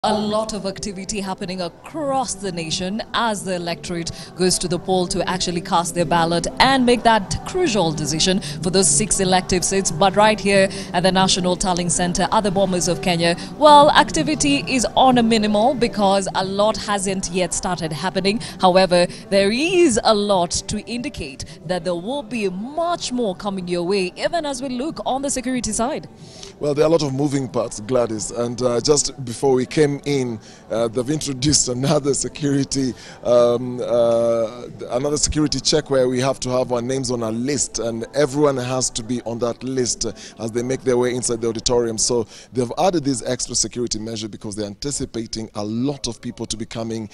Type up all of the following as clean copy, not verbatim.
A lot of activity happening across the nation as the electorate goes to the poll to actually cast their ballot and make that crucial decision for those 6 elective seats. But right here at the National Tallying Center at the Bomas of Kenya, well, activity is on a minimal because a lot hasn't yet started happening. However, there is a lot to indicate that there will be much more coming your way, even as we look on the security side. Well, there are a lot of moving parts, Gladys, and just before we came in, they've introduced another security check where we have to have our names on a list, and everyone has to be on that list as they make their way inside the auditorium. So they've added this extra security measure because they're anticipating a lot of people to be coming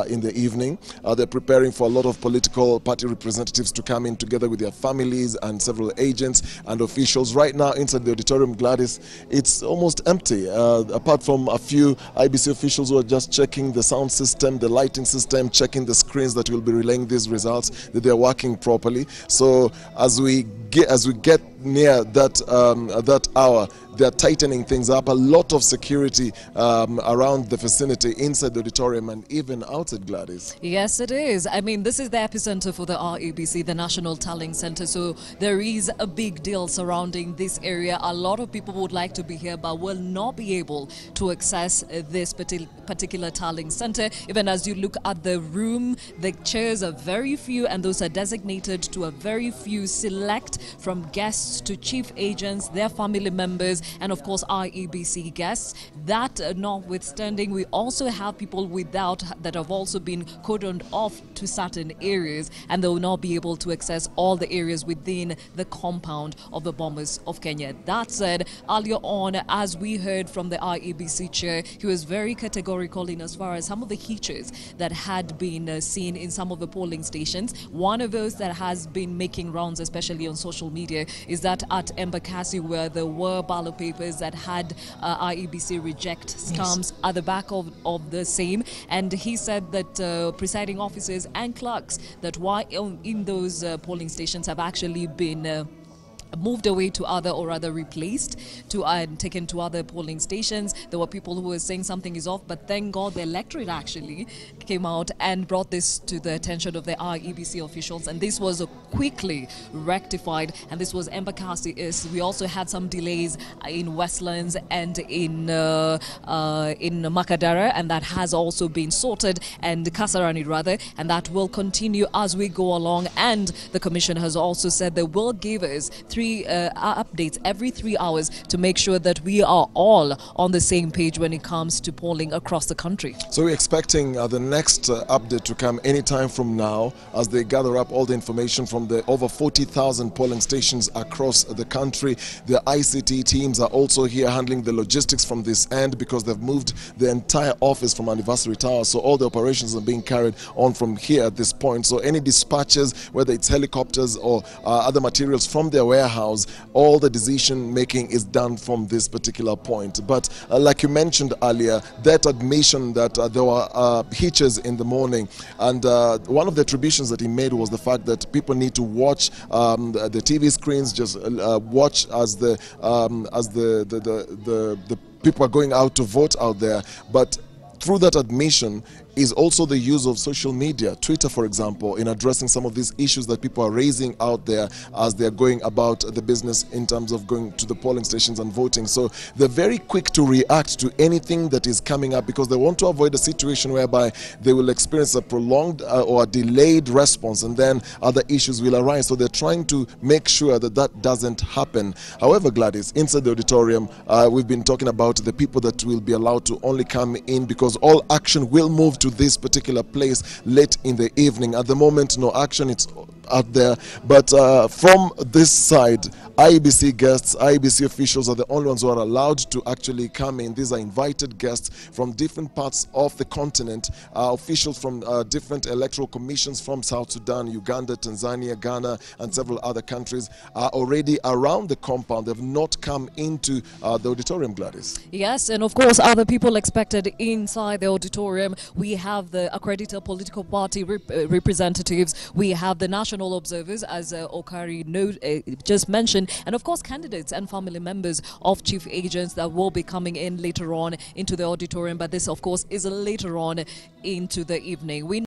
in the evening. They're preparing for a lot of political party representatives to come in together with their families and several agents and officials. Right now inside the auditorium, Gladys, it's almost empty, apart from a few IEBC officials who are just checking the sound system, the lighting system, checking the screens that will be relaying these results, that they're working properly. So as we get near that hour, they're tightening things up. A lot of security around the vicinity, inside the auditorium and even outside, Gladys. Yes, it is. I mean, this is the epicenter for the IEBC, the National Tallying Center. So there is a big deal surrounding this area. A lot of people would like to be here but will not be able to access this particular tallying center. Even as you look at the room, the chairs are very few, and those are designated to a very few select, from guests to chief agents, their family members, and of course IEBC guests. That notwithstanding, we also have people without that have also been cordoned off to certain areas, and they will not be able to access all the areas within the compound of the Bomas of Kenya. That said, earlier on, as we heard from the IEBC chair, he was very categorical in as far as some of the hitches that had been seen in some of the polling stations. One of those that has been making rounds, especially on social media, is that at Embakasi, where there were ballot papers that had IEBC reject stamps at the back of the same. And he said that presiding officers and clerks that were in those polling stations have actually been moved away to other, or rather replaced to and taken to other polling stations. There were people who were saying something is off, but thank God the electorate actually came out and brought this to the attention of the IEBC officials, and this was quickly rectified. And this was Embakasi. We also had some delays in Westlands and in Makadara, and that has also been sorted, and Kasarani rather, and that will continue as we go along. And the commission has also said they will give us updates every 3 hours to make sure that we are all on the same page when it comes to polling across the country. So we're expecting the next update to come anytime from now, as they gather up all the information from the over 40,000 polling stations across the country. The ICT teams are also here handling the logistics from this end, because they've moved the entire office from Anniversary Tower. So all the operations are being carried on from here at this point. So any dispatches, whether it's helicopters or other materials from their warehouse, all the decision making is done from this particular point. But like you mentioned earlier, that admission that there were hitches in the morning, and one of the attributions that he made was the fact that people need to watch the TV screens, just watch as the people are going out to vote out there. But through that admission is also the use of social media, Twitter for example, in addressing some of these issues that people are raising out there as they're going about the business in terms of going to the polling stations and voting. So they're very quick to react to anything that is coming up, because they want to avoid a situation whereby they will experience a prolonged or a delayed response, and then other issues will arise. So they're trying to make sure that that doesn't happen. However, Gladys, inside the auditorium, we've been talking about the people that will be allowed to only come in, because all action will move to this particular place late in the evening. At the moment, no action, it's out there. But from this side, IEBC guests, IEBC officials are the only ones who are allowed to actually come in. These are invited guests from different parts of the continent. Officials from different electoral commissions from South Sudan, Uganda, Tanzania, Ghana, and several other countries are already around the compound. They've not come into the auditorium, Gladys. Yes, and of course other people expected inside the auditorium. We have the accredited political party representatives. We have the National international observers, as Okari just mentioned, and of course candidates and family members of chief agents that will be coming in later on into the auditorium. But this, of course, is later on into the evening. We